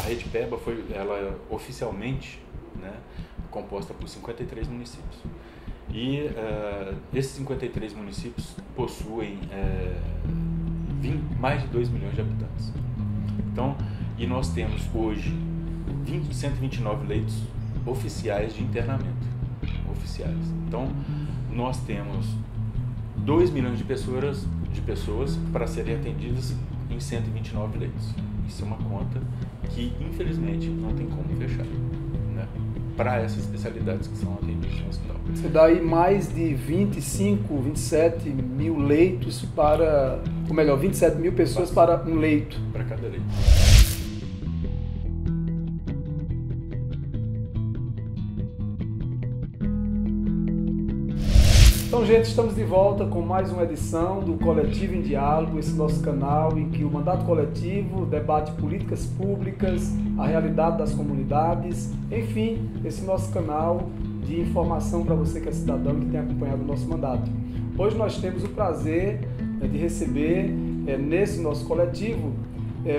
Rede PEBA ela oficialmente, né, composta por 53 municípios. E esses 53 municípios possuem mais de 2 milhões de habitantes. Então, e nós temos hoje 129 leitos oficiais de internamento. Oficiais. Então, nós temos 2 milhões de pessoas para serem atendidas em 129 leitos. Isso é uma conta que, infelizmente, não tem como fechar, né? Para essas especialidades que são atendidas no hospital. Você dá aí mais de 25, 27 mil leitos para, ou melhor, 27 mil pessoas para um leito. Para cada leito. Então, gente, estamos de volta com mais uma edição do Coletivo em Diálogo, esse nosso canal em que o mandato coletivo debate políticas públicas, a realidade das comunidades, enfim, esse nosso canal de informação para você que é cidadão e que tem acompanhado o nosso mandato. Hoje nós temos o prazer de receber, nesse nosso coletivo,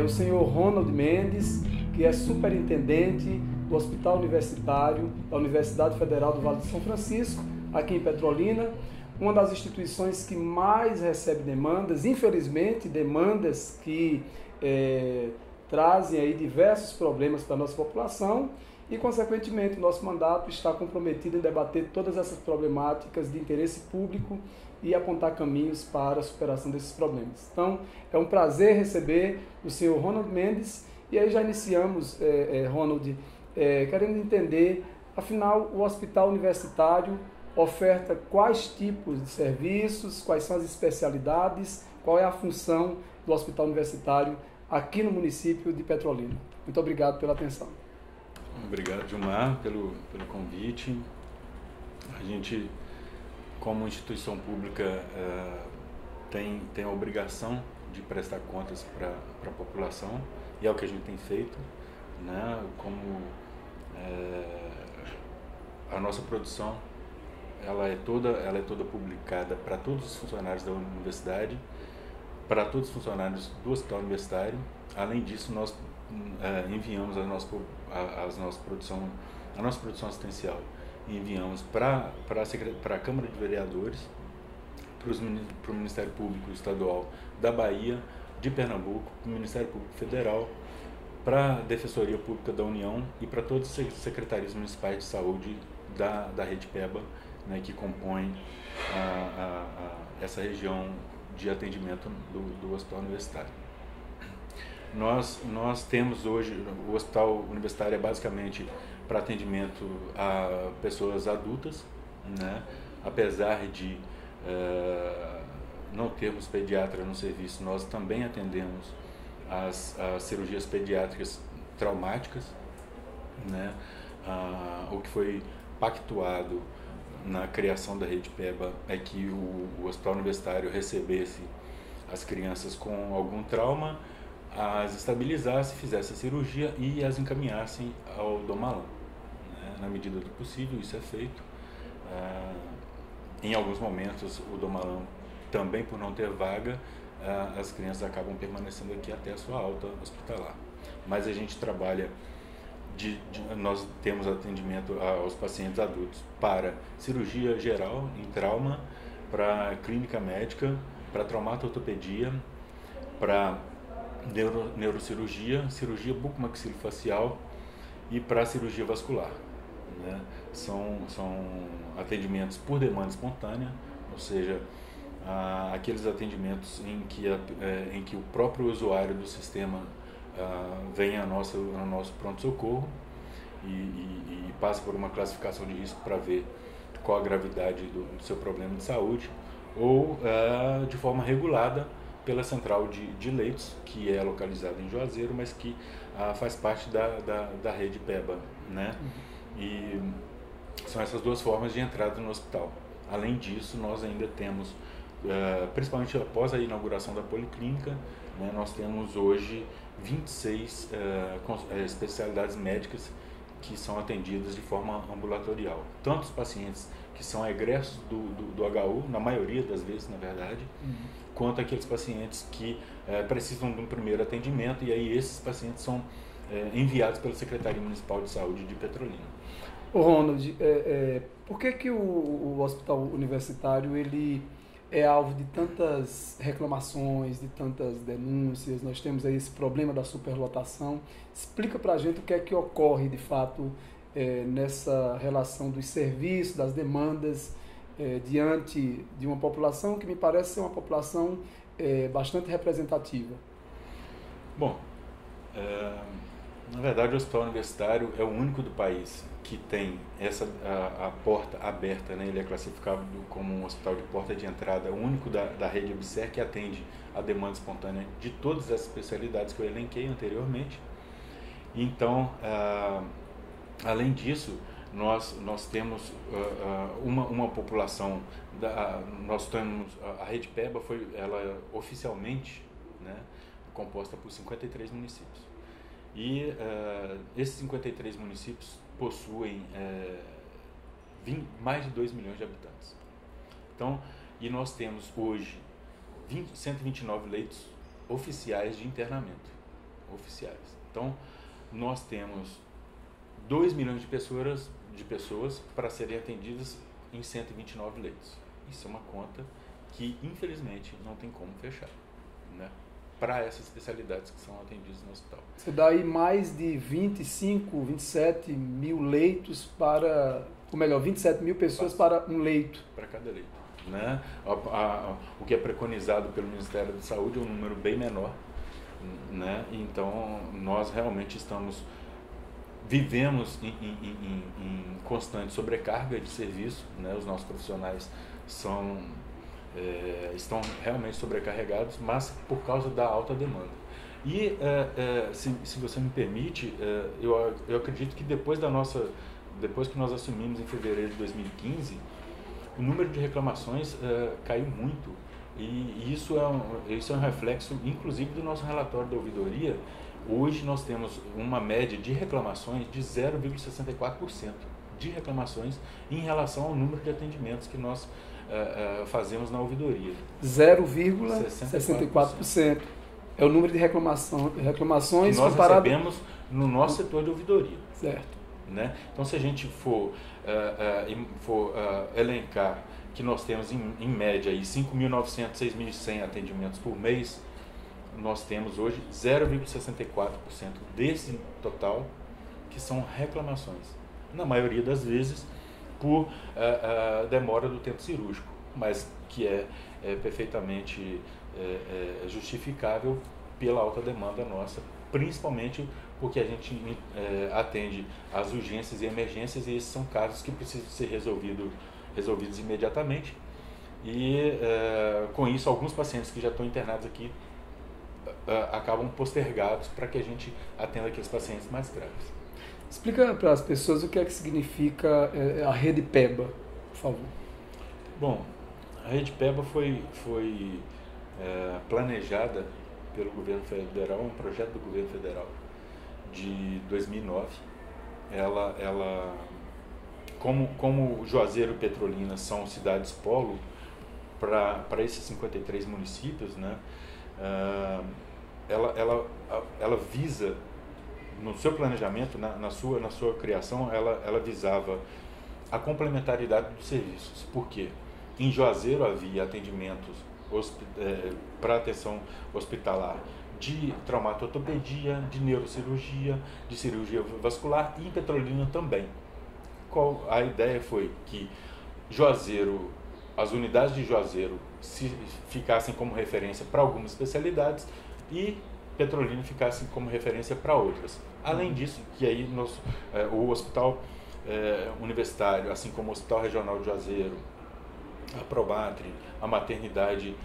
o senhor Ronald Mendes, que é superintendente do Hospital Universitário da Universidade Federal do Vale do São Francisco, aqui em Petrolina, uma das instituições que mais recebe demandas, infelizmente, demandas que trazem aí diversos problemas para a nossa população e, consequentemente, o nosso mandato está comprometido em debater todas essas problemáticas de interesse público e apontar caminhos para a superação desses problemas. Então, é um prazer receber o senhor Ronald Mendes e aí já iniciamos, Ronald, querendo entender, afinal, o Hospital Universitário oferta quais tipos de serviços, quais são as especialidades, qual é a função do Hospital Universitário aqui no município de Petrolina. Muito obrigado pela atenção. Obrigado, Gilmar, pelo convite. A gente, como instituição pública, tem a obrigação de prestar contas para a população, e é o que a gente tem feito, né? Como a nossa produção ela é toda publicada para todos os funcionários da universidade, para todos os funcionários do hospital universitário. Além disso, nós enviamos a nossa produção assistencial, enviamos para a Câmara de Vereadores, para o Ministério Público Estadual da Bahia, de Pernambuco, para o Ministério Público Federal, para a Defensoria Pública da União e para todas as secretarias municipais de saúde da Rede PEBA, né, que compõem essa região de atendimento do Hospital Universitário. Nós temos hoje, o Hospital Universitário é basicamente para atendimento a pessoas adultas, né? Apesar de não termos pediatra no serviço, nós também atendemos as cirurgias pediátricas traumáticas, né? O que foi pactuado na criação da Rede PEBA é que o Hospital Universitário recebesse as crianças com algum trauma, as estabilizasse, fizesse a cirurgia e as encaminhassem ao Domalam, né? Na medida do possível, isso é feito. Em alguns momentos, o Domalam, também por não ter vaga, as crianças acabam permanecendo aqui até a sua alta hospitalar. Mas a gente trabalha, nós temos atendimento aos pacientes adultos para cirurgia geral em trauma, para clínica médica, para traumato-ortopedia, para neurocirurgia, cirurgia bucomaxilofacial e para cirurgia vascular, né? São atendimentos por demanda espontânea, ou seja, aqueles atendimentos em que o próprio usuário do sistema vem ao nosso pronto-socorro e passa por uma classificação de risco para ver qual a gravidade do seu problema de saúde, ou de forma regulada pela central de leitos, que é localizada em Juazeiro, mas que faz parte da Rede PEBA, né? E são essas duas formas de entrada no hospital. Além disso, nós ainda temos, principalmente após a inauguração da policlínica, né, nós temos hoje 26 especialidades médicas que são atendidas de forma ambulatorial. Tanto os pacientes que são egressos do HU, na maioria das vezes, na verdade, quanto aqueles pacientes que precisam de um primeiro atendimento, e aí esses pacientes são enviados pela Secretaria Municipal de Saúde de Petrolina. Ô Ronald, por que o hospital universitário ele é alvo de tantas reclamações, de tantas denúncias? Nós temos aí esse problema da superlotação. Explica para a gente o que é que ocorre de fato nessa relação dos serviços, das demandas, diante de uma população que me parece ser uma população bastante representativa. Bom, na verdade o hospital universitário é o único do país que tem a porta aberta, né? Ele é classificado como um hospital de porta de entrada, o único da rede Obser que atende a demanda espontânea de todas as especialidades que eu elenquei anteriormente. Então, além disso, nós temos uma população, nós temos a Rede PEBA ela oficialmente, né, composta por 53 municípios. E esses 53 municípios possuem mais de 2 milhões de habitantes. Então, e nós temos hoje 129 leitos oficiais de internamento, oficiais. Então, nós temos 2 milhões de pessoas para serem atendidas em 129 leitos. Isso é uma conta que, infelizmente, não tem como fechar, né, para essas especialidades que são atendidas no hospital. Você dá aí mais de 25, 27 mil leitos para, ou melhor, 27 mil pessoas para um leito. Para cada leito, né? O que é preconizado pelo Ministério da Saúde é um número bem menor, né? Então, nós realmente vivemos em constante sobrecarga de serviço, né? Os nossos profissionais estão realmente sobrecarregados, mas por causa da alta demanda. E, se você me permite, eu acredito que depois que nós assumimos em fevereiro de 2015, o número de reclamações caiu muito. E isso é um reflexo, inclusive, do nosso relatório da ouvidoria. Hoje nós temos uma média de reclamações de 0,64% de reclamações em relação ao número de atendimentos que nós fazemos na ouvidoria. 0,64%. É o número de reclamações que nós recebemos no nosso setor de ouvidoria. Certo. Né? Então, se a gente for elencar que nós temos em média 5.900, 6.100 atendimentos por mês, nós temos hoje 0,64% desse total que são reclamações. Na maioria das vezes por demora do tempo cirúrgico, mas que é perfeitamente justificável pela alta demanda nossa, principalmente porque a gente atende às urgências e emergências, e esses são casos que precisam ser resolvidos imediatamente. E com isso, alguns pacientes que já estão internados aqui acabam postergados para que a gente atenda aqueles pacientes mais graves. Explica para as pessoas o que é que significa a Rede PEBA, por favor. Bom, a Rede PEBA foi planejada pelo governo federal, um projeto do governo federal de 2009. Ela como Juazeiro e Petrolina são cidades polo para esses 53 municípios, né? Ela visa, no seu planejamento, na sua criação, ela visava a complementaridade dos serviços. Por quê? Em Juazeiro havia atendimentos para atenção hospitalar de traumatortopedia, de neurocirurgia, de cirurgia vascular, e em Petrolina também. A ideia foi que Juazeiro, as unidades de Juazeiro ficassem como referência para algumas especialidades e Petrolina ficasse como referência para outras. Além disso, que aí o hospital universitário, assim como o Hospital Regional de Juazeiro, a Probatri, a maternidade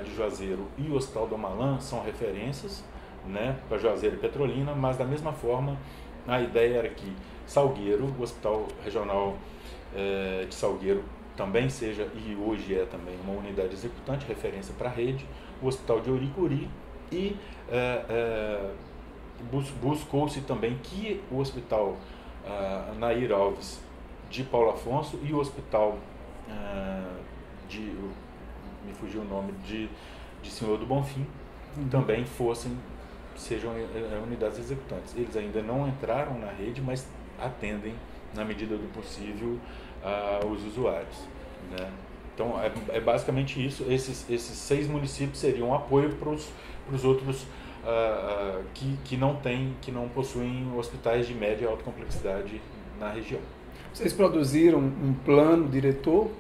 de Juazeiro e o Hospital do Amalã são referências, né, para Juazeiro e Petrolina, mas da mesma forma a ideia era que Salgueiro, o Hospital Regional de Salgueiro, também seja, e hoje é também, uma unidade executante, referência para a rede, o Hospital de Ouricuri, e buscou-se também que o Hospital Nair Alves de Paulo Afonso e o Hospital me fugiu o nome, de Senhor do Bonfim, também fossem sejam unidades executantes. Eles ainda não entraram na rede, mas atendem, na medida do possível, os usuários, né? Então, é basicamente isso. Esses 6 municípios seriam um apoio para os outros que não possuem hospitais de média e alta complexidade na região. Vocês produziram um plano diretor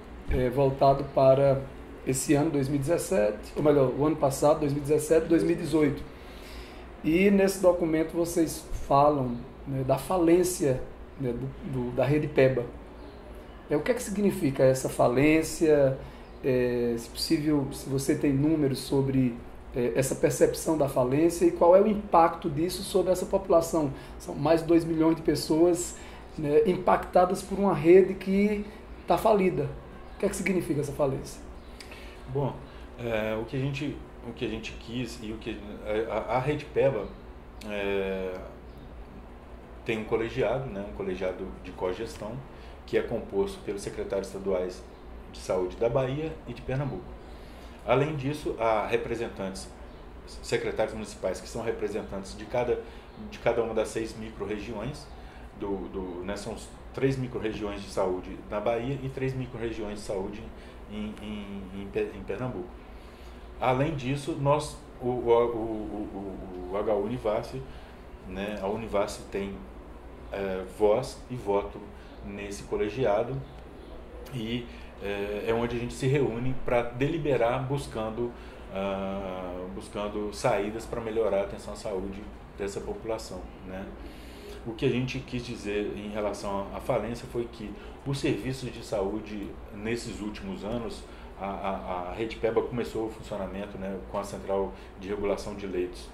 voltado para esse ano 2017, ou melhor, o ano passado, 2017, 2018. E nesse documento vocês falam, né, da falência, né, da Rede PEBA. O que é que significa essa falência? Se possível, se você tem números sobre essa percepção da falência e qual é o impacto disso sobre essa população. São mais de 2 milhões de pessoas, né, impactadas por uma rede que está falida. O que é que significa essa falência? Bom, o que a gente quis e a Rede PEBA tem um colegiado, né, um colegiado de cogestão, que é composto pelos secretários estaduais de saúde da Bahia e de Pernambuco. Além disso, há representantes, secretários municipais, que são representantes de cada uma das 6 micro-regiões, né, são 3 micro-regiões de saúde na Bahia e 3 micro-regiões de saúde em Pernambuco. Além disso, o HU Univasse, né, a Univasse tem voz e voto nesse colegiado e é onde a gente se reúne para deliberar buscando saídas para melhorar a atenção à saúde dessa população, né? O que a gente quis dizer em relação à falência foi que os serviços de saúde nesses últimos anos, a Rede PEBA começou o funcionamento, né, com a Central de Regulação de Leitos,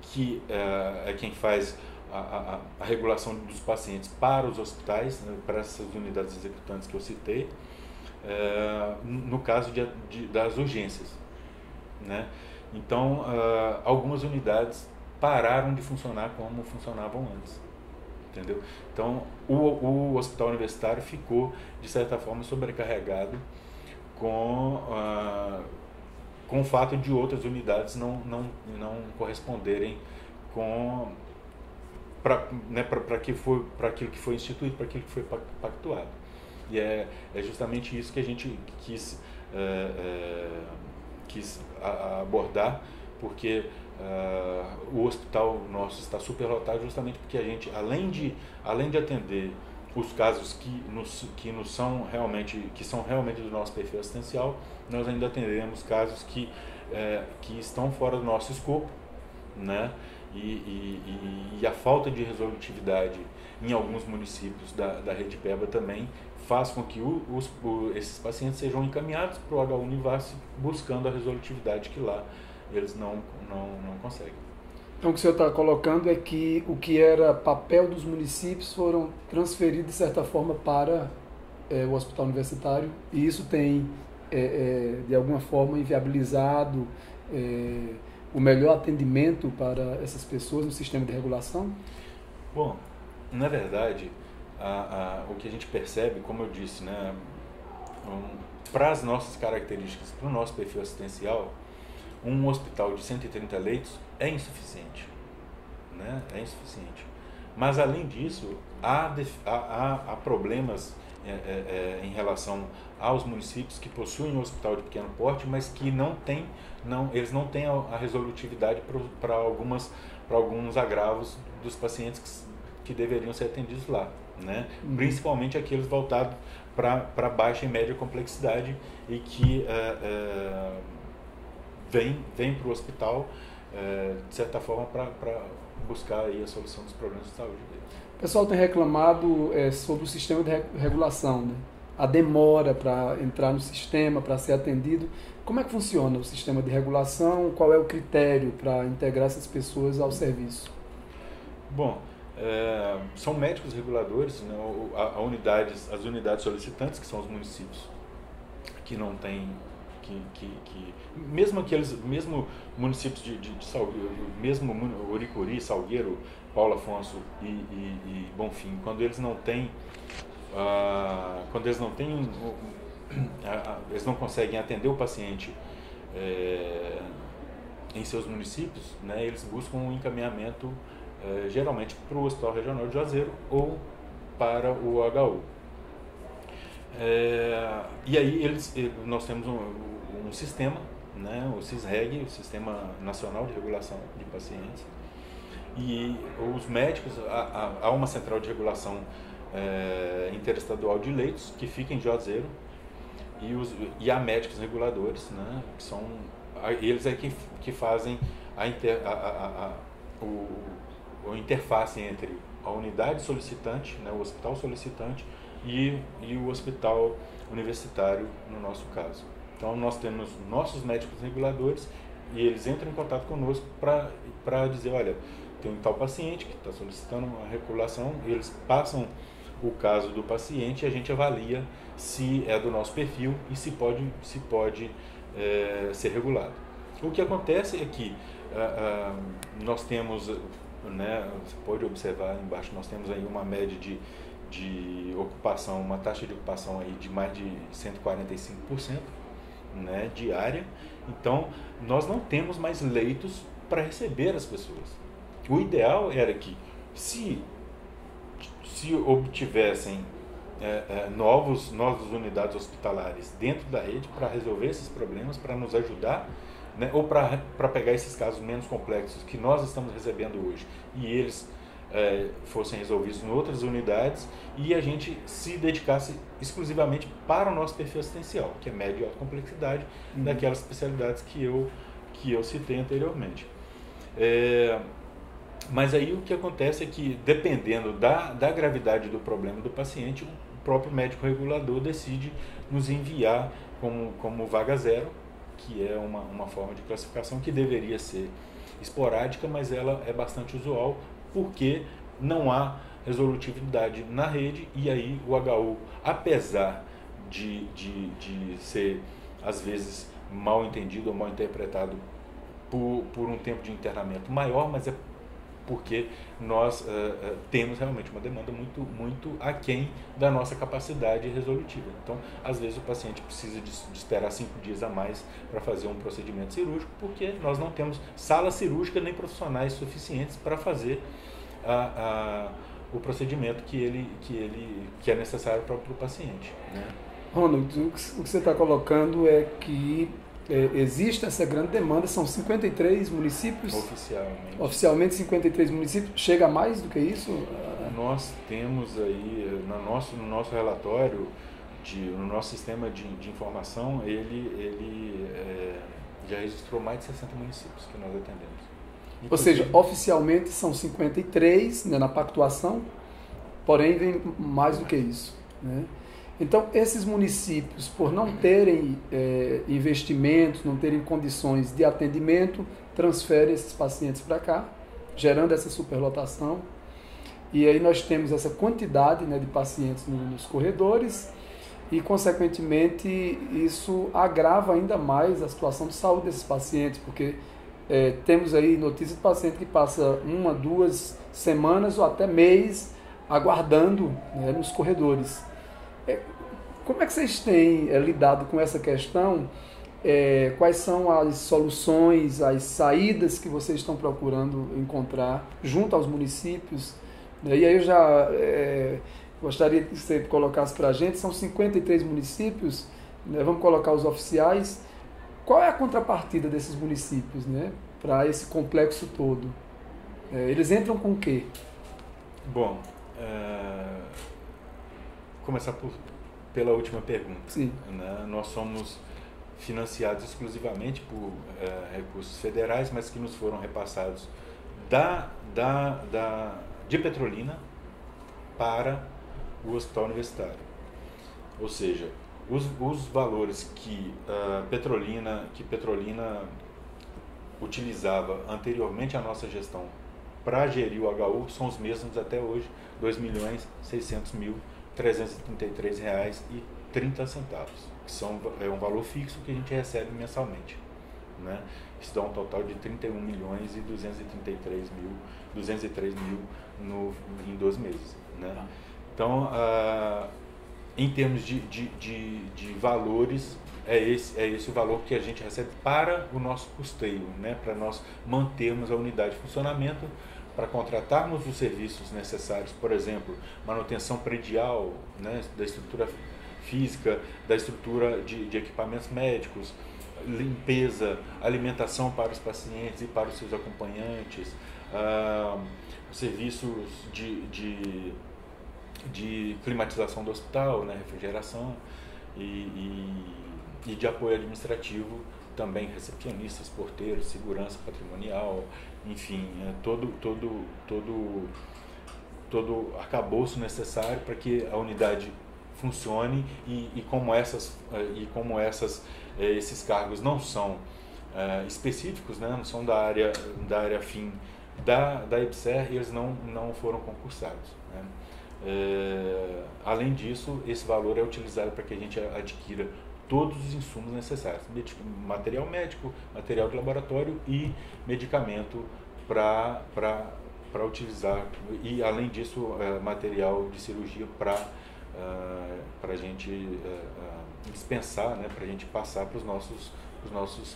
que é quem faz a regulação dos pacientes para os hospitais, né, para essas unidades executantes que eu citei, no caso das urgências, né? Então, algumas unidades pararam de funcionar como funcionavam antes, entendeu? Então, o hospital universitário ficou, de certa forma, sobrecarregado com o fato de outras unidades não corresponderem para aquilo que foi instituído, para aquilo que foi pactuado. E é justamente isso que a gente quis abordar, porque o hospital nosso está superlotado justamente porque a gente, além de atender os casos que são realmente do nosso perfil assistencial, nós ainda atendemos casos que estão fora do nosso escopo, né? E a falta de resolutividade em alguns municípios da Rede PEBA também faz com que esses pacientes sejam encaminhados para o HU Univasse buscando a resolutividade que lá eles não conseguem. Então, o que o senhor está colocando é que o que era papel dos municípios foram transferidos, de certa forma, para o hospital universitário, e isso tem, de alguma forma, inviabilizado o melhor atendimento para essas pessoas no sistema de regulação? Bom, na verdade, o que a gente percebe, como eu disse, né, para as nossas características, para o nosso perfil assistencial, um hospital de 130 leitos é insuficiente, né? É insuficiente. Mas, além disso, há problemas em relação aos municípios que possuem um hospital de pequeno porte, mas que eles não têm a resolutividade para alguns agravos dos pacientes que deveriam ser atendidos lá, né? Principalmente aqueles voltados para baixa e média complexidade e que vem para o hospital, de certa forma, para buscar aí a solução dos problemas de saúde dele. O pessoal tem reclamado sobre o sistema de regulação, né? A demora para entrar no sistema, para ser atendido. Como é que funciona o sistema de regulação? Qual é o critério para integrar essas pessoas ao serviço? Bom, são médicos reguladores, né? As unidades solicitantes, que são os municípios que não têm, mesmo municípios de Salgueiro, mesmo Uricuri, Salgueiro, Paulo Afonso e Bonfim, quando eles não conseguem atender o paciente em seus municípios, né, eles buscam um encaminhamento geralmente para o Hospital Regional de Juazeiro ou para o HU. E aí nós temos um sistema, né, o SISREG, o Sistema Nacional de Regulação de Pacientes, e os médicos, há uma central de regulação interestadual de leitos que fica em Juazeiro, e há médicos reguladores, né, que são eles que fazem a interface entre a unidade solicitante, né, o hospital solicitante e o hospital universitário, no nosso caso. Então nós temos nossos médicos reguladores e eles entram em contato conosco para dizer, olha, tem um tal paciente que está solicitando uma regulação, e eles passam o caso do paciente e a gente avalia se é do nosso perfil e se pode ser regulado. O que acontece é que nós temos, né, você pode observar aí embaixo, nós temos aí uma média de ocupação, uma taxa de ocupação aí de mais de 145%, né, diária. Então, nós não temos mais leitos para receber as pessoas. O ideal era que, se obtivessem novas unidades hospitalares dentro da rede para resolver esses problemas, para nos ajudar, né, ou para pegar esses casos menos complexos que nós estamos recebendo hoje e eles fossem resolvidos em outras unidades, e a gente se dedicasse exclusivamente para o nosso perfil assistencial, que é média e alta complexidade, daquelas especialidades que eu citei anteriormente. Mas aí o que acontece é que, dependendo da gravidade do problema do paciente, o próprio médico regulador decide nos enviar como vaga zero, que é uma forma de classificação que deveria ser esporádica, mas ela é bastante usual, porque não há resolutividade na rede, e aí o HU, apesar de ser, às vezes, mal entendido ou mal interpretado por um tempo de internamento maior, mas é porque nós temos realmente uma demanda muito aquém da nossa capacidade resolutiva. Então, às vezes o paciente precisa de esperar 5 dias a mais para fazer um procedimento cirúrgico, porque nós não temos sala cirúrgica nem profissionais suficientes para fazer o procedimento que é necessário para o paciente, né? Ronald, o que você está colocando é que existe essa grande demanda, são 53 municípios? Oficialmente 53 municípios. Chega a mais do que isso? Nós temos aí, no nosso relatório, no nosso sistema de informação, ele já registrou mais de 60 municípios que nós atendemos. Inclusive, ou seja, oficialmente são 53, né, na pactuação, porém vem mais do que isso, né? Então, esses municípios, por não terem investimentos, não terem condições de atendimento, transferem esses pacientes para cá, gerando essa superlotação. E aí nós temos essa quantidade, né, de pacientes nos corredores e, consequentemente, isso agrava ainda mais a situação de saúde desses pacientes, porque temos aí notícias de paciente que passa 1, 2 semanas ou até mês aguardando, né, nos corredores. Como é que vocês têm lidado com essa questão? Quais são as soluções, as saídas que vocês estão procurando encontrar junto aos municípios? E aí eu já gostaria que você colocasse para a gente, são 53 municípios, né? Vamos colocar os oficiais. Qual é a contrapartida desses municípios, né, para esse complexo todo? Eles entram com o quê? Bom, começar pela última pergunta. Sim. Né? Nós somos financiados exclusivamente por recursos federais, mas que nos foram repassados de Petrolina para o hospital universitário. Ou seja, os valores que Petrolina utilizava anteriormente à nossa gestão para gerir o HU são os mesmos até hoje, R$ 2.600.333,30, que é um valor fixo que a gente recebe mensalmente, né? Isso dá um total de R$ 31.203.000 em 12 meses, né? Então, em termos de valores, é esse o valor que a gente recebe para o nosso custeio, né? Para nós mantermos a unidade de funcionamento, para contratarmos os serviços necessários, por exemplo, manutenção predial, né? Da estrutura física, da estrutura de equipamentos médicos, limpeza, alimentação para os pacientes e para os seus acompanhantes, serviços de climatização do hospital, né? Refrigeração e de apoio administrativo também, recepcionistas, porteiros, segurança patrimonial, enfim, todo arcabouço necessário para que a unidade funcione e como esses cargos não são específicos, né, não são da área fim da EBSER, eles não foram concursados, né. Além disso, esse valor é utilizado para que a gente adquira todos os insumos necessários, material médico, material de laboratório e medicamento para utilizar, e além disso material de cirurgia para a gente dispensar, né, para a gente passar para os nossos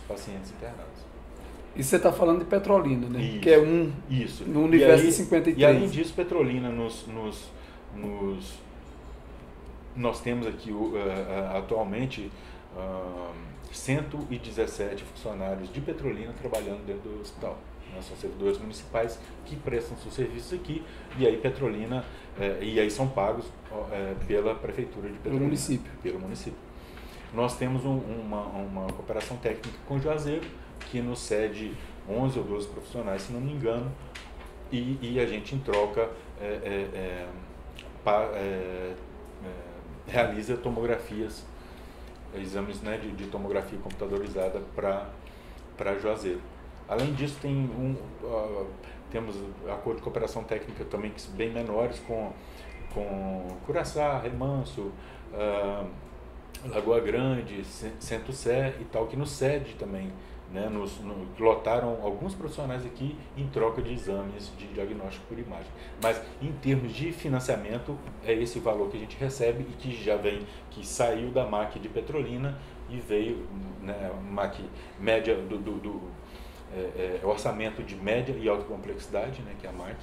pacientes internados. E você está falando de Petrolina, né? Isso, que é isso. No universo de 53. E além disso, Petrolina nós temos aqui atualmente 117 funcionários de Petrolina trabalhando dentro do hospital. São servidores municipais que prestam seus serviços aqui, e aí Petrolina, e aí são pagos pela Prefeitura de Petrolina. Pelo município. Nós temos uma cooperação técnica com o Juazeiro, que nos cede 11 ou 12 profissionais, se não me engano, e a gente em troca realiza tomografias, exames, né, de tomografia computadorizada para Juazeiro. Além disso, temos acordo de cooperação técnica também bem menores com Curaçá, Remanso, Lagoa Grande, Centro-Sé e tal, que nos cede também, né, lotaram alguns profissionais aqui em troca de exames de diagnóstico por imagem. Mas em termos de financiamento, é esse o valor que a gente recebe e que saiu da MAC de Petrolina e veio, né, MAC média orçamento de média e alta complexidade, né, que é a MAC,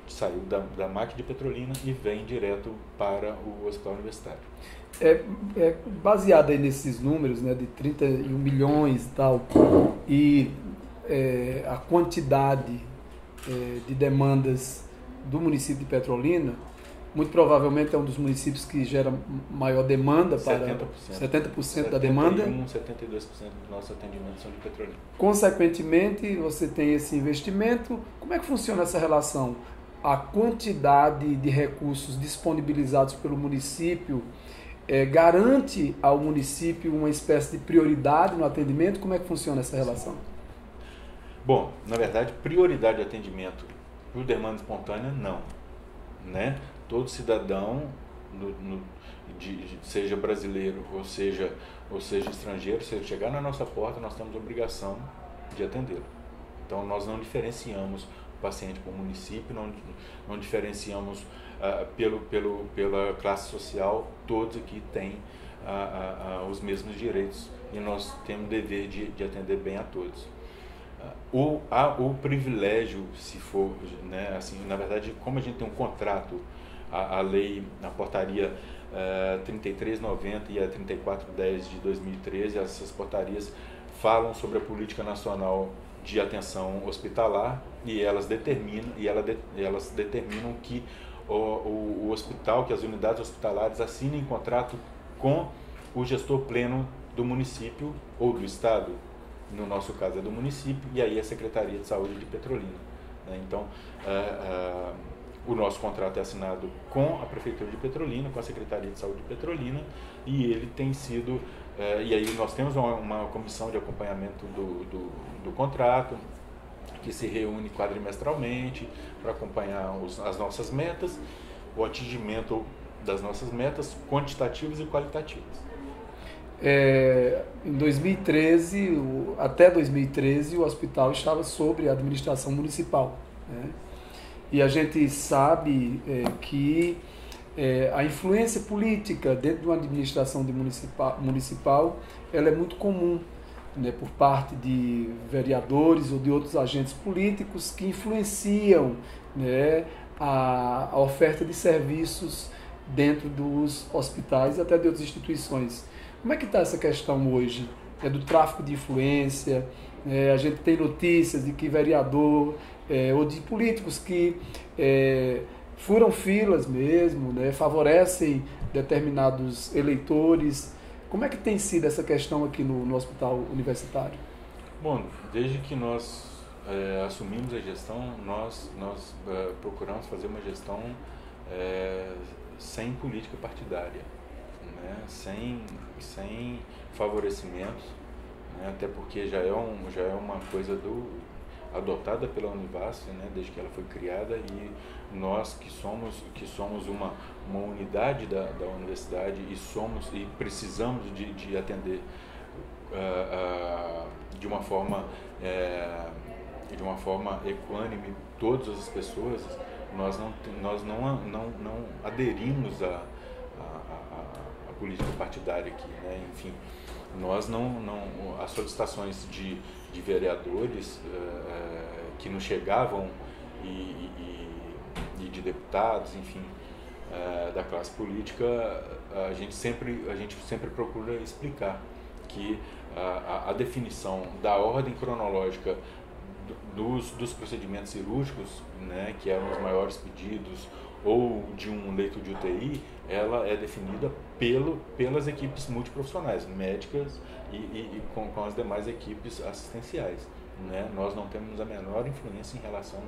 saiu da MAC de Petrolina e vem direto para o Hospital Universitário. Baseado aí nesses números, né, de 31 milhões e tal, e a quantidade de demandas do município de Petrolina, muito provavelmente é um dos municípios que gera maior demanda, para 70% da demanda. 72% dos nossos atendimentos são de Petrolina. Consequentemente, você tem esse investimento. Como é que funciona essa relação? A quantidade de recursos disponibilizados pelo município garante ao município uma espécie de prioridade no atendimento? Como é que funciona essa relação? Bom, na verdade, prioridade de atendimento por demanda espontânea, não, né? Todo cidadão, seja brasileiro ou seja estrangeiro, se ele chegar na nossa porta, nós temos a obrigação de atendê-lo. Então, nós não diferenciamos o paciente por município, não diferenciamos pela classe social. Todos aqui têm os mesmos direitos e nós temos o dever de atender bem a todos. O privilégio, se for, né, assim, na verdade, como a gente tem um contrato, a lei, a portaria 3390 e a 3410 de 2013, essas portarias falam sobre a política nacional de atenção hospitalar e elas determinam que o hospital, que as unidades hospitalares assinem contrato com o gestor pleno do município ou do estado. No nosso caso é do município, e aí a Secretaria de Saúde de Petrolina, né? Então, o nosso contrato é assinado com a Prefeitura de Petrolina, com a Secretaria de Saúde de Petrolina, e ele tem sido, e aí nós temos uma comissão de acompanhamento do contrato, que se reúne quadrimestralmente para acompanhar as nossas metas, o atingimento das nossas metas quantitativas e qualitativas. Em 2013, até 2013, o hospital estava sob a administração municipal, né? E a gente sabe que a influência política dentro de uma administração municipal ela é muito comum, né, por parte de vereadores ou de outros agentes políticos que influenciam, né, a oferta de serviços dentro dos hospitais e até de outras instituições. Como é que está essa questão hoje? É do tráfico de influência, a gente tem notícias de que vereador ou de políticos que furam filas mesmo, né, favorecem determinados eleitores. Como é que tem sido essa questão aqui no hospital universitário? Bom, desde que nós assumimos a gestão, nós procuramos fazer uma gestão sem política partidária, né, sem favorecimentos, né, até porque já é uma coisa adotada pela Univasf, né, desde que ela foi criada, e nós que somos uma unidade da universidade e precisamos de atender de uma forma equânime todas as pessoas, nós não aderimos à política partidária aqui, né? Enfim, nós as solicitações de vereadores que nos chegavam e de deputados, enfim, da classe política, a gente sempre procura explicar que a definição da ordem cronológica dos procedimentos cirúrgicos, né, que eram os maiores pedidos, ou de um leito de UTI, ela é definida pelas equipes multiprofissionais, médicas e com as demais equipes assistenciais, né? Nós não temos a menor influência em relação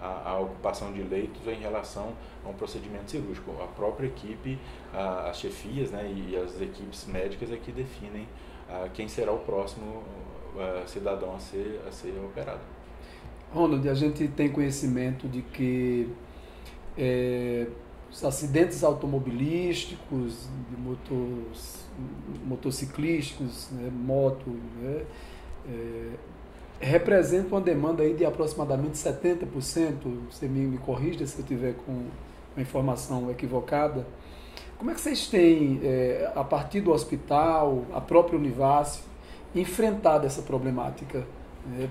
à ocupação de leitos ou em relação a um procedimento cirúrgico. A própria equipe, as chefias, né, e as equipes médicas é que definem quem será o próximo cidadão a ser operado. Ronald, a gente tem conhecimento de que os acidentes automobilísticos, motociclísticos, né, moto, né, representam uma demanda aí de aproximadamente 70%. Você me corrija se eu estiver com a informação equivocada. Como é que vocês têm, a partir do hospital, a própria Univasf, enfrentado essa problemática?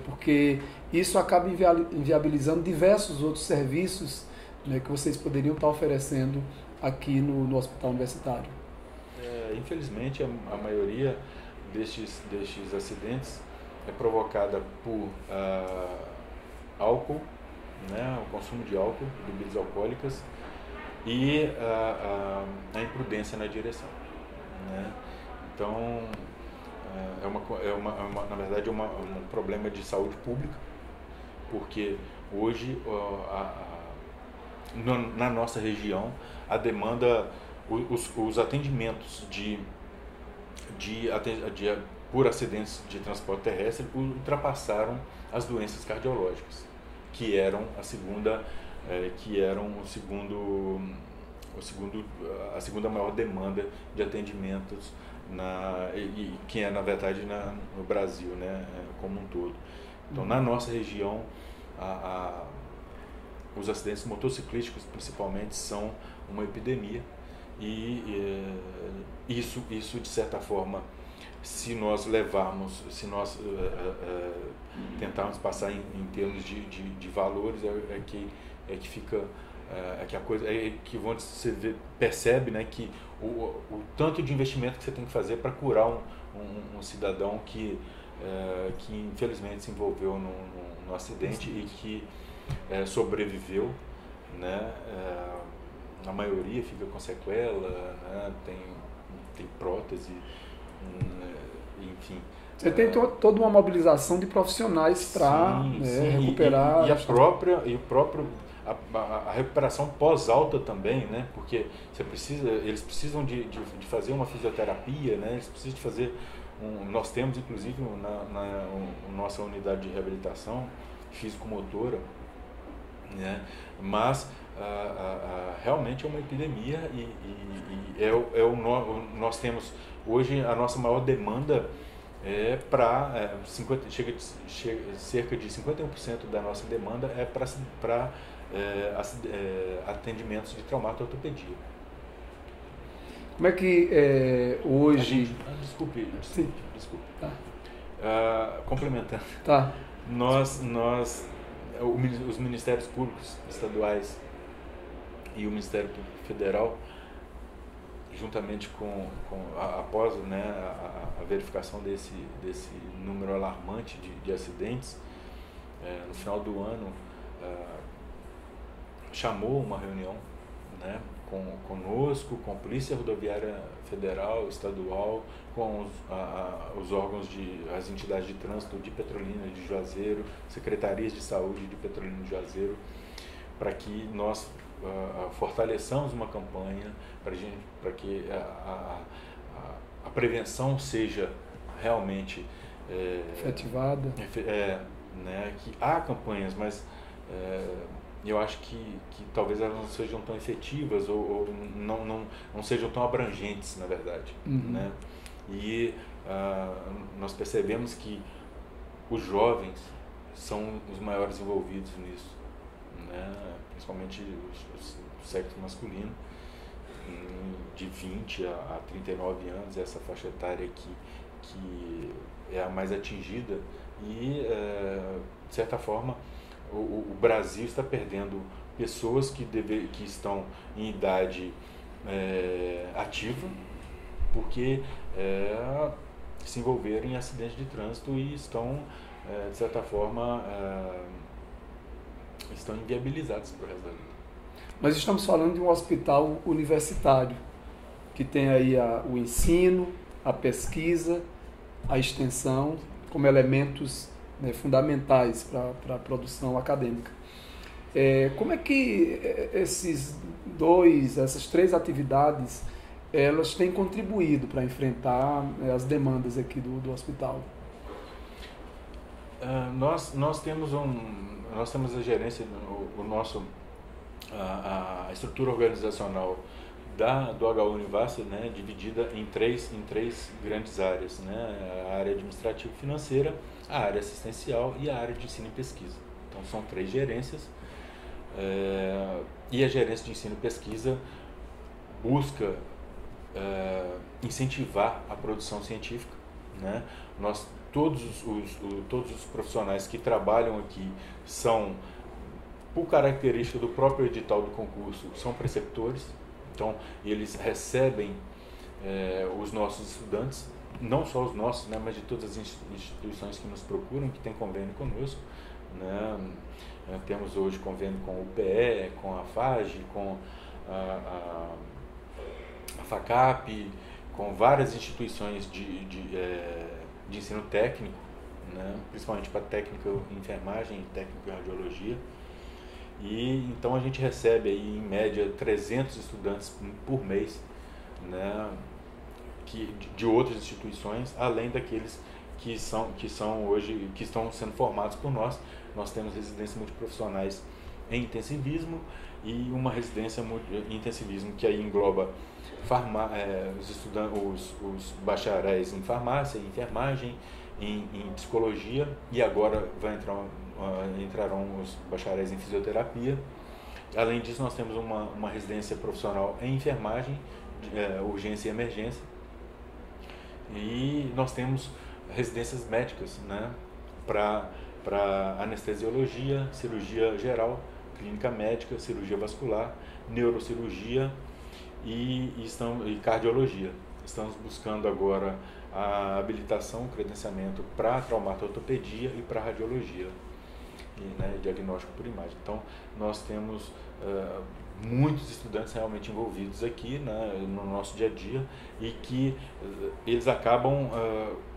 Porque isso acaba inviabilizando diversos outros serviços, né, que vocês poderiam estar oferecendo aqui no hospital universitário. Infelizmente, a maioria destes acidentes é provocada por álcool, né, o consumo de álcool, bebidas alcoólicas, e a imprudência na direção, né? Então, na verdade, é um problema de saúde pública, porque hoje na nossa região a demanda, os atendimentos por acidentes de transporte terrestre ultrapassaram as doenças cardiológicas, que eram a segunda maior demanda de atendimentos que é na verdade no Brasil, né, como um todo. Então, na nossa região, os acidentes motociclísticos principalmente são uma epidemia, e isso de certa forma, se nós tentarmos passar em termos de valores, que você percebe, né, que o tanto de investimento que você tem que fazer para curar um cidadão que infelizmente se envolveu num acidente e que sobreviveu, né? A maioria fica com sequela, né? Tem prótese, enfim. Você tem toda uma mobilização de profissionais para recuperar. A recuperação pós-alta também, né? Porque eles precisam de fazer uma fisioterapia, né? Eles precisam de fazer nós temos inclusive na nossa unidade de reabilitação físico-motora, né? Mas realmente é uma epidemia e nós temos hoje a nossa maior demanda cerca de 51% da nossa demanda é para atendimentos de traumato-ortopedia, Como é que hoje... Desculpe. Sim. Desculpe. Tá. Complementando. Tá. Os ministérios públicos estaduais e o Ministério Público Federal, juntamente após, né, a verificação desse número alarmante de acidentes, no final do ano, chamou uma reunião, né, conosco, com a Polícia Rodoviária Federal, Estadual, com os órgãos as entidades de trânsito de Petrolina, de Juazeiro, secretarias de saúde de Petrolina e de Juazeiro, para que nós fortaleçamos uma campanha para que a prevenção seja realmente efetivada. Né, que há campanhas, mas eu acho que talvez elas não sejam tão efetivas ou não sejam tão abrangentes, na verdade. Uhum. Né? E nós percebemos que os jovens são os maiores envolvidos nisso, né? Principalmente o sexo masculino, de 20 a 39 anos, essa faixa etária que é a mais atingida e, de certa forma, o Brasil está perdendo pessoas que estão em idade ativa porque se envolveram em acidentes de trânsito e estão, de certa forma, estão inviabilizados para o resto da vida. Nós estamos falando de um hospital universitário, que tem aí o ensino, a pesquisa, a extensão, como elementos, né, fundamentais para a produção acadêmica. Como é que essas três atividades, elas têm contribuído para enfrentar as demandas aqui do hospital? Nós temos a gerência, a estrutura organizacional do HU Univasf, né, dividida em três grandes áreas, né, a área administrativa e financeira, a área assistencial e a área de ensino e pesquisa. Então são três gerências, e a gerência de ensino e pesquisa busca incentivar a produção científica, né? Todos os profissionais que trabalham aqui são, por característica do próprio edital do concurso, são preceptores. Então, eles recebem os nossos estudantes, não só os nossos, né, mas de todas as instituições que nos procuram, que têm convênio conosco, né? Temos hoje convênio com o UPE, com a FAGE, com a FACAP, com várias instituições de ensino técnico, né, principalmente para técnica em enfermagem e técnica em radiologia. E então a gente recebe aí em média 300 estudantes por mês, né, de outras instituições, além daqueles que estão sendo formados por nós. Nós temos residências multiprofissionais em intensivismo e uma residência em intensivismo que aí engloba os bacharéis em farmácia, em enfermagem, em psicologia, e agora entrarão os bacharéis em fisioterapia. Além disso, nós temos uma residência profissional em enfermagem, urgência e emergência, e nós temos residências médicas, né, para anestesiologia, cirurgia geral, clínica médica, cirurgia vascular, neurocirurgia e cardiologia. Estamos buscando agora a habilitação, o credenciamento para traumato-ortopedia e para radiologia, né, diagnóstico por imagem. Então, nós temos muitos estudantes realmente envolvidos aqui, né, no nosso dia a dia, e que eles acabam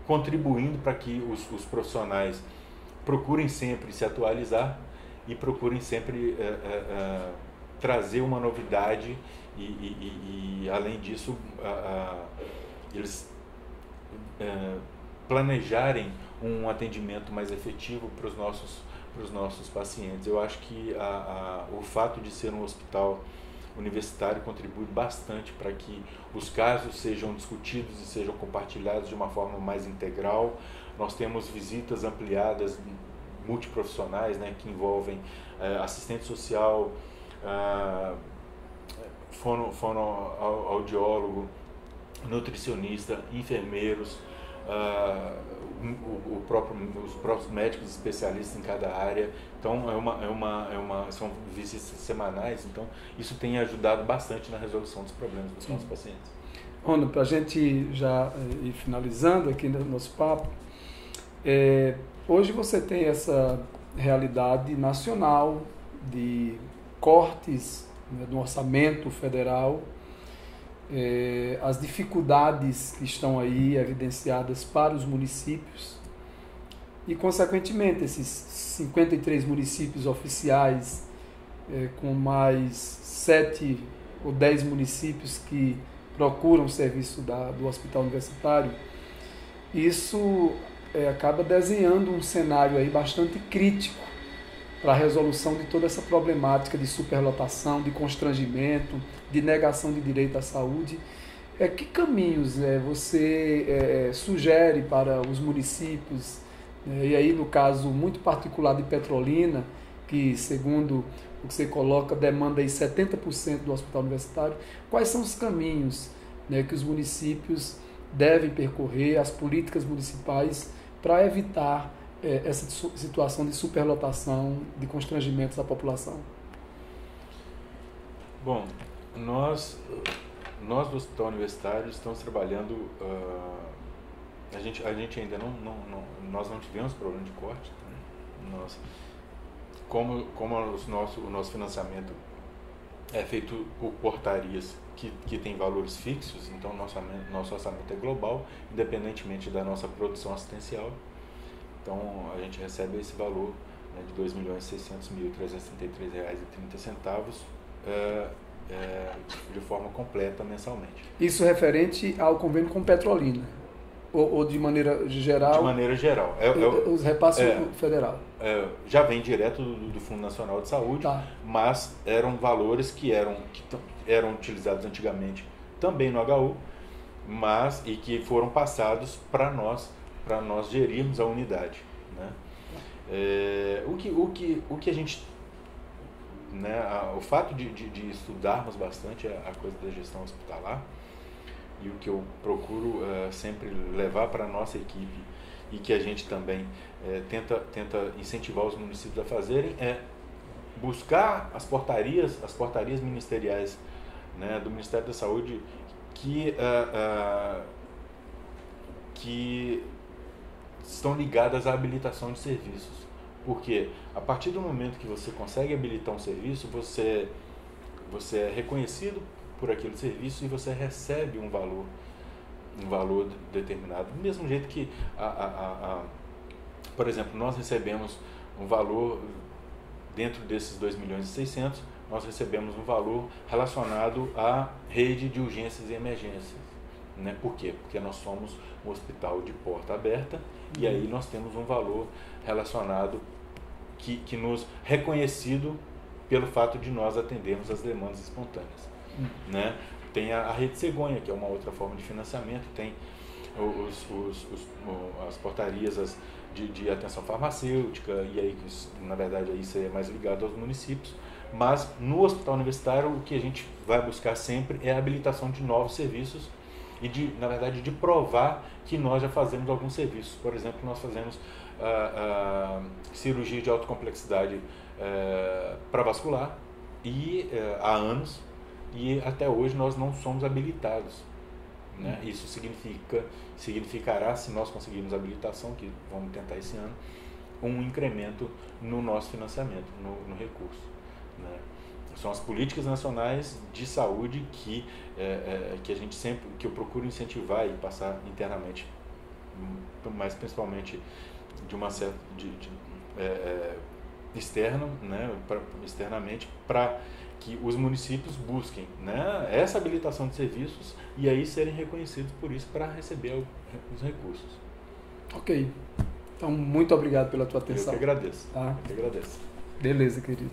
contribuindo para que os profissionais procurem sempre se atualizar e procurem sempre trazer uma novidade e além disso, eles planejarem um atendimento mais efetivo para os nossos pacientes. Eu acho que o fato de ser um hospital universitário contribui bastante para que os casos sejam discutidos e sejam compartilhados de uma forma mais integral. Nós temos visitas ampliadas multiprofissionais, né, que envolvem assistente social, fonoaudiólogo, nutricionista, enfermeiros, os próprios médicos especialistas em cada área. Então são visitas semanais, então isso tem ajudado bastante na resolução dos problemas dos nossos pacientes. Ronald, para a gente já ir finalizando aqui no nosso papo, hoje você tem essa realidade nacional de cortes, né, do orçamento federal, as dificuldades que estão aí evidenciadas para os municípios e, consequentemente, esses 53 municípios oficiais, com mais 7 ou 10 municípios que procuram o serviço do hospital universitário, isso acaba desenhando um cenário aí bastante crítico para a resolução de toda essa problemática de superlotação, de constrangimento, de negação de direito à saúde. Que caminhos você sugere para os municípios, e aí no caso muito particular de Petrolina, que segundo o que você coloca, demanda aí 70% do hospital universitário, quais são os caminhos, né, que os municípios devem percorrer, as políticas municipais, para evitar essa situação de superlotação, de constrangimentos à população? Bom, nós do Hospital Universitário estamos trabalhando, a gente ainda nós não tivemos problema de corte, né? Como o nosso financiamento é feito por portarias que tem valores fixos, então nosso orçamento é global, independentemente da nossa produção assistencial. Então a gente recebe esse valor, né, de R$ 2.600.333,30 de forma completa mensalmente. Isso referente ao convênio com Petrolina? Ou de maneira geral? De maneira geral. Os repasses federal. Já vem direto do Fundo Nacional de Saúde, tá, mas eram valores que eram utilizados antigamente também no HU, e que foram passados para nós gerirmos a unidade, né? O que a gente, né, o fato de estudarmos bastante a coisa da gestão hospitalar, e o que eu procuro sempre levar para a nossa equipe, e que a gente também tenta incentivar os municípios a fazerem, é buscar as portarias ministeriais, né, do Ministério da Saúde que estão ligadas à habilitação de serviços. Porque a partir do momento que você consegue habilitar um serviço, você é reconhecido por aquele serviço e você recebe um valor determinado. Do mesmo jeito que, por exemplo, nós recebemos um valor, dentro desses 2.600.000, nós recebemos um valor relacionado à rede de urgências e emergências. Né? Por quê? Porque nós somos um hospital de porta aberta, e aí nós temos um valor relacionado que nos reconhecido pelo fato de nós atendermos as demandas espontâneas. Né? Tem a Rede Cegonha, que é uma outra forma de financiamento, tem as portarias de atenção farmacêutica, e aí, na verdade, isso é mais ligado aos municípios. Mas no hospital universitário, o que a gente vai buscar sempre é a habilitação de novos serviços e, na verdade, de provar que nós já fazemos alguns serviços. Por exemplo, nós fazemos cirurgia de alta complexidade para vascular há anos, e até hoje nós não somos habilitados. Né? Isso significará, se nós conseguirmos a habilitação, que vamos tentar esse ano, um incremento no nosso financiamento, no recurso. Né? São as políticas nacionais de saúde que a gente sempre, que eu procuro incentivar e passar internamente, mas principalmente de uma certa externo, né, externamente, para que os municípios busquem, né, essa habilitação de serviços e aí serem reconhecidos por isso para receber os recursos. Ok. Então, muito obrigado pela tua atenção. Eu que agradeço. Tá? Eu que agradeço. Beleza, querido.